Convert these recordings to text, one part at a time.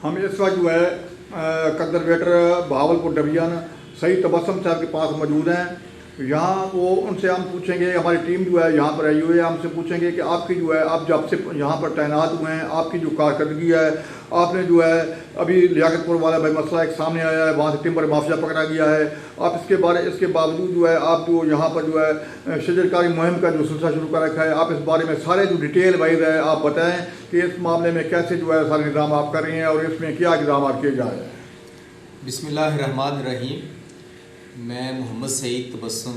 हम इस वक्त जो है कंजर्वेटर बहावलपुर डिवीजन सईद तबस्सुम साहब के पास मौजूद हैं। यहाँ वो उनसे हम पूछेंगे, हमारी टीम जो है यहाँ पर आई हुई है, हमसे पूछेंगे कि आपकी जो है आप जब से यहाँ पर तैनात हुए हैं आपकी जो कारकर्दगी है, आपने जो है अभी लियाकतपुर वाला भाई मसला एक सामने आया है, वहाँ से टिम्बर माफिया पकड़ा गया है, आप इसके बावजूद जो है आप जो यहाँ पर जो है शजरकारी मुहिम का जो सिलसिला शुरू कर रखा है, आप इस बारे में सारे जो डिटेल वाइज है आप बताएँ कि इस मामले में कैसे जो है सारे निज़ाम आप कर रहे हैं और इसमें क्या इक़दाम किए जा रहे हैं। बिस्मिल्लाहिर्रहमानिर्रहीम। मैं Mohammad Saeed Tabassum,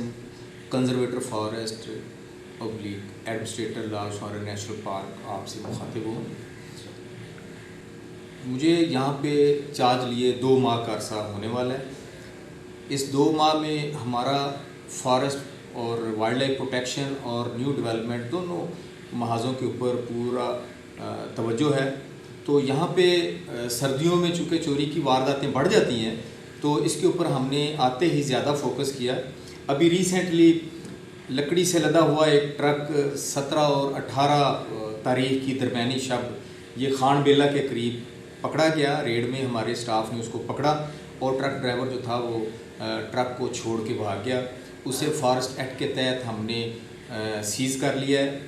conservator forest public administrator Lal Shauhar national park आपसे मुखातिब हूँ। मुझे यहाँ पे चार्ज लिए 2 माह का अरसा होने वाला है। इस 2 माह में हमारा फॉरेस्ट और वाइल्ड लाइफ प्रोटेक्शन और न्यू डेवलपमेंट दोनों महाजों के ऊपर पूरा तवज्जो है। तो यहाँ पे सर्दियों में चूँकि चोरी की वारदातें बढ़ जाती हैं तो इसके ऊपर हमने आते ही ज़्यादा फोकस किया। अभी रिसेंटली लकड़ी से लदा हुआ एक ट्रक 17 और 18 तारीख की दरमियानी शब ये खान बेला के करीब पकड़ा गया। रेड में हमारे स्टाफ ने उसको पकड़ा और ट्रक ड्राइवर जो था वो ट्रक को छोड़ के भाग गया। उसे फॉरेस्ट एक्ट के तहत हमने सीज़ कर लिया है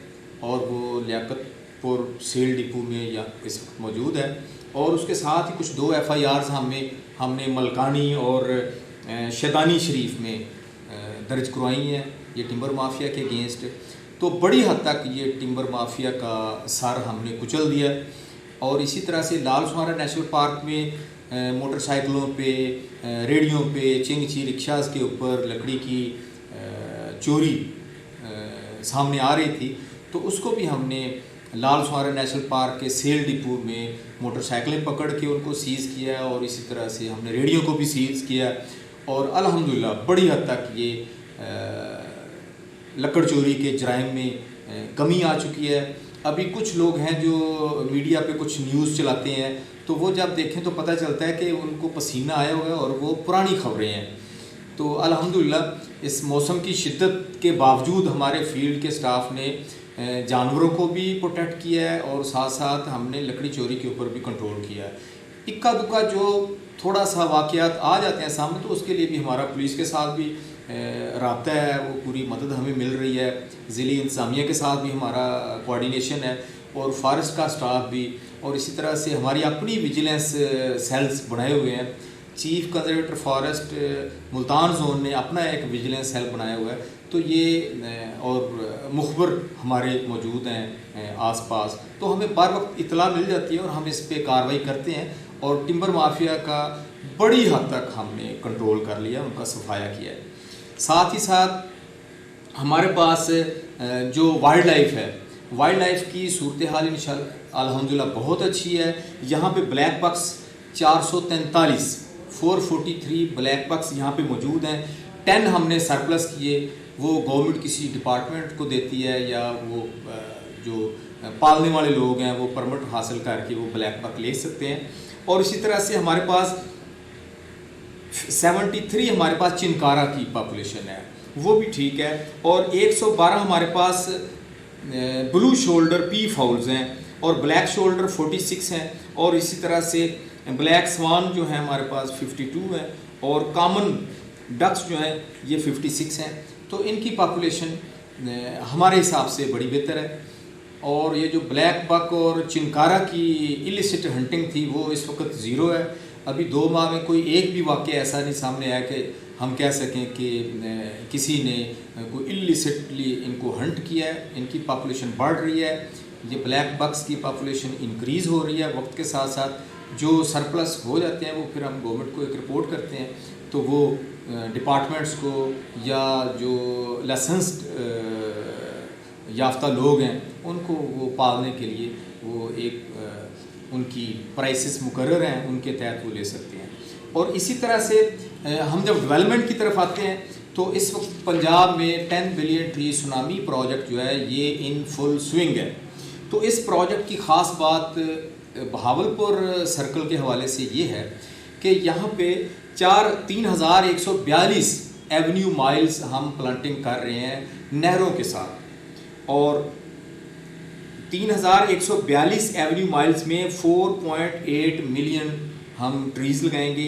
और वो लियाकतपुर सेल डिपो में या इस वक्त मौजूद है। और उसके साथ ही कुछ 2 FIRs हमने मलकानी और शैतानी शरीफ में दर्ज करवाई हैं, ये टिम्बर माफिया के अगेंस्ट। तो बड़ी हद तक ये टिम्बर माफिया का सर हमने कुचल दिया। और इसी तरह से लाल शौहर नेशनल पार्क में मोटरसाइकिलों पे, रेडियो पे, चिंगची रिक्शाज के ऊपर लकड़ी की चोरी सामने आ रही थी, तो उसको भी हमने लाल शौहर नेशनल पार्क के सेल डिपो में मोटरसाइकिलें पकड़ के उनको सीज़ किया और इसी तरह से हमने रेडियो को भी सीज़ किया। और अल्हम्दुलिल्लाह बड़ी हद तक ये लकड़ चोरी के जराइम में कमी आ चुकी है। अभी कुछ लोग हैं जो मीडिया पे कुछ न्यूज़ चलाते हैं तो वो जब देखें तो पता चलता है कि उनको पसीना आया हुआ है और वो पुरानी खबरें हैं। तो अल्हम्दुलिल्लाह इस मौसम की शिद्दत के बावजूद हमारे फील्ड के स्टाफ ने जानवरों को भी प्रोटेक्ट किया है और साथ साथ हमने लकड़ी चोरी के ऊपर भी कंट्रोल किया है। इक्का दुक्का जो थोड़ा सा वाक़यात आ जाते हैं सामने तो उसके लिए भी हमारा पुलिस के साथ भी राब्ता है, वो पूरी मदद हमें मिल रही है। ज़िली इंतज़ामिया के साथ भी हमारा कोऑर्डिनेशन है और फॉरेस्ट का स्टाफ भी, और इसी तरह से हमारी अपनी विजिलेंस सेल्स बनाए हुए हैं। Chief conservator forest Multan zone ने अपना एक विजिलेंस सेल बनाया हुआ है। तो ये और मुखबर हमारे मौजूद हैं आसपास, तो हमें बार वक्त इतला मिल जाती है और हम इस पे कार्रवाई करते हैं और टिम्बर माफिया का बड़ी हद तक हमने कंट्रोल कर लिया, उनका सफाया किया है। साथ ही साथ हमारे पास जो वाइल्ड लाइफ है, वाइल्ड लाइफ की सूरत हाल इंशाअल्लाह अल्हम्दुलिल्लाह बहुत अच्छी है। यहाँ पे ब्लैक बक्स 443 ब्लैक बक्स यहाँ पे मौजूद हैं। 10 हमने सरप्लस किए, वो गवर्नमेंट किसी डिपार्टमेंट को देती है या वो जो पालने वाले लोग हैं वो परमिट हासिल करके वो ब्लैक बक ले सकते हैं। और इसी तरह से हमारे पास 73 हमारे पास चिनकारा की पॉपुलेशन है, वो भी ठीक है। और 112 हमारे पास ब्लू शोल्डर पी फाउल्स हैं और ब्लैक शोल्डर 46 हैं। और इसी तरह से ब्लैक स्वान जो है हमारे पास 52 है और कॉमन डक्स जो हैं ये 56 हैं। तो इनकी पॉपुलेशन हमारे हिसाब से बड़ी बेहतर है। और ये जो ब्लैक बक और चिनकारा की इलिसिट हंटिंग थी वो इस वक्त ज़ीरो है। अभी 2 माह में कोई एक भी वाक़या ऐसा नहीं सामने आया कि हम कह सकें कि किसी ने कोई इलिसिटली इनको हंट किया है। इनकी पॉपुलेशन बढ़ रही है, ये ब्लैक बक्स की पॉपुलेशन इंक्रीज़ हो रही है वक्त के साथ साथ। जो सरप्लस हो जाते हैं वो फिर हम गवर्नमेंट को एक रिपोर्ट करते हैं, तो वो डिपार्टमेंट्स को या जो लाइसेंस्ड याफ्ता लोग हैं उनको वो पालने के लिए वो एक उनकी प्राइसेस मुकर्रर हैं, उनके तहत वो ले सकते हैं। और इसी तरह से हम जब डेवलपमेंट की तरफ आते हैं तो इस वक्त पंजाब में 10 बिलियन ट्री सुनामी प्रोजेक्ट जो है ये इन फुल स्विंग है। तो इस प्रोजेक्ट की ख़ास बात बहावलपुर सर्कल के हवाले से ये है कि यहाँ पे 3142 एवेन्यू माइल्स हम प्लांटिंग कर रहे हैं नहरों के साथ, और 3142 एवेन्यू माइल्स में 4.8 मिलियन हम ट्रीज़ लगाएंगे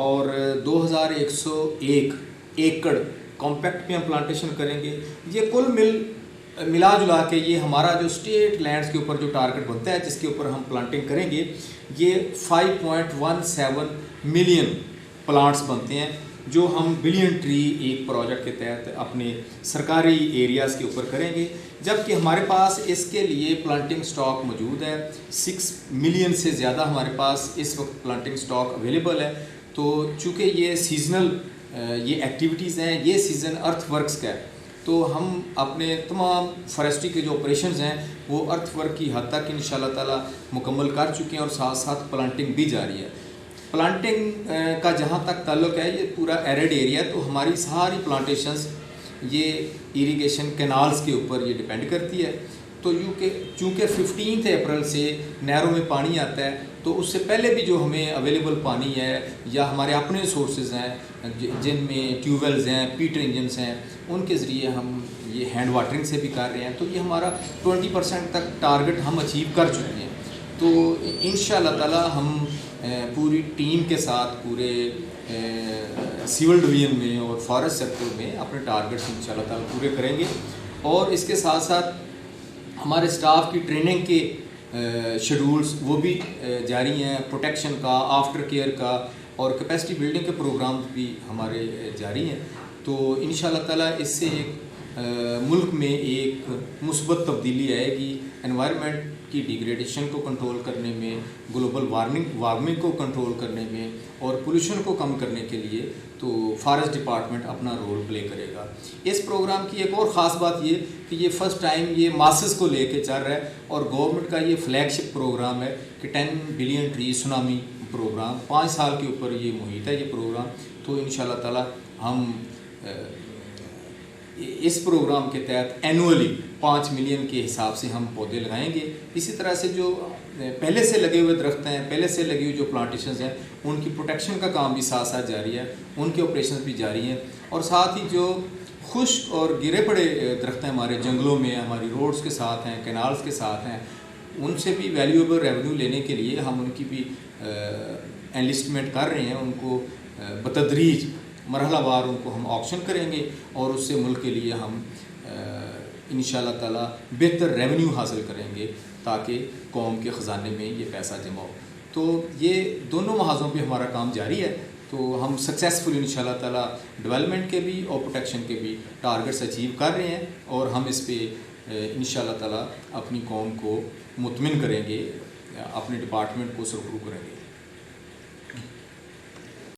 और 2101 एकड़ कॉम्पैक्ट में हम प्लांटेशन करेंगे। ये कुल मिला जुला के ये हमारा जो स्टेट लैंड्स के ऊपर जो टारगेट बनता है जिसके ऊपर हम प्लांटिंग करेंगे ये 5.17 मिलियन प्लांट्स बनते हैं जो हम बिलियन ट्री एक प्रोजेक्ट के तहत अपने सरकारी एरियाज़ के ऊपर करेंगे। जबकि हमारे पास इसके लिए प्लांटिंग स्टॉक मौजूद है, 6 मिलियन से ज़्यादा हमारे पास इस वक्त प्लांटिंग स्टॉक अवेलेबल है। तो चूँकि ये सीजनल ये एक्टिविटीज़ हैं, ये सीज़न अर्थवर्क्स का है, तो हम अपने तमाम फॉरेस्ट्री के जो ऑपरेशंस हैं वो अर्थवर्क की हद तक इंशाल्लाह ताला मुकम्मल कर चुके हैं और साथ साथ प्लांटिंग भी जारी है। प्लांटिंग का जहाँ तक ताल्लुक है ये पूरा एरिड एरिया, तो हमारी सारी प्लांटेशंस ये इरिगेशन कैनाल्स के ऊपर ये डिपेंड करती है। तो चूँकि 15 अप्रैल से नहरों में पानी आता है तो उससे पहले भी जो हमें अवेलेबल पानी है या हमारे अपने सोर्सेज हैं जिनमें ट्यूबवेल्स हैं, पीटर इंजन्स हैं, उनके ज़रिए हम ये हैंड वाटरिंग से भी कर रहे हैं। तो ये हमारा 20% तक टारगेट हम अचीव कर चुके हैं। तो इंशाल्लाह ताला हम पूरी टीम के साथ पूरे सिविल डिवीजन में और फॉरेस्ट सेक्टर में अपने टारगेट्स इंशाल्लाह ताला पूरे करेंगे। और इसके साथ साथ हमारे स्टाफ की ट्रेनिंग के शेड्यूल्स वो भी जारी हैं, प्रोटेक्शन का, आफ्टर केयर का और कैपेसिटी बिल्डिंग के प्रोग्राम भी हमारे जारी हैं। तो इंशाल्लाह ताला इससे एक मुल्क में एक मुस्बत तब्दीली आएगी, एनवायरनमेंट की डिग्रेडेशन को कंट्रोल करने में, ग्लोबल वार्मिंग को कंट्रोल करने में और पोल्यूशन को कम करने के लिए। तो फॉरेस्ट डिपार्टमेंट अपना रोल प्ले करेगा। इस प्रोग्राम की एक और ख़ास बात ये कि ये फ़र्स्ट टाइम ये मासेस को लेके चल रहा है और गवर्नमेंट का ये फ्लैगशिप प्रोग्राम है कि 10 बिलियन ट्री सुनामी प्रोग्राम, 5 साल के ऊपर ये मुहित है ये प्रोग्राम। तो इंशाल्लाह ताला हम इस प्रोग्राम के तहत एनुअली 5 मिलियन के हिसाब से हम पौधे लगाएंगे। इसी तरह से जो पहले से लगे हुए दरख्त हैं, पहले से लगी हुई जो प्लांटेशंस हैं, उनकी प्रोटेक्शन का काम भी साथ साथ जारी है, उनके ऑपरेशंस भी जारी हैं। और साथ ही जो खुश्क और गिरे पड़े दरख्त हैं हमारे जंगलों में, हमारी रोड्स के साथ हैं, कैनाल्स के साथ हैं, उनसे भी वैल्यूएबल रेवेन्यू लेने के लिए हम उनकी भी एनलिस्टमेंट कर रहे हैं। उनको बतदरीज मरहलावार उनको हम ऑक्शन करेंगे और उससे मुल्क के लिए हम इंशाल्लाह ताला बेहतर रेवेन्यू हासिल करेंगे ताकि कौम के ख़जाने में ये पैसा जमा हो। तो ये दोनों महाज़ों पे हमारा काम जारी है। तो हम सक्सेसफुल इंशाल्लाह ताला डेवलपमेंट के भी और प्रोटेक्शन के भी टारगेट्स अचीव कर रहे हैं और हम इस पर इंशाल्लाह ताला अपनी कौम को मुतमिन करेंगे, अपने डिपार्टमेंट को सुरखरू करेंगे।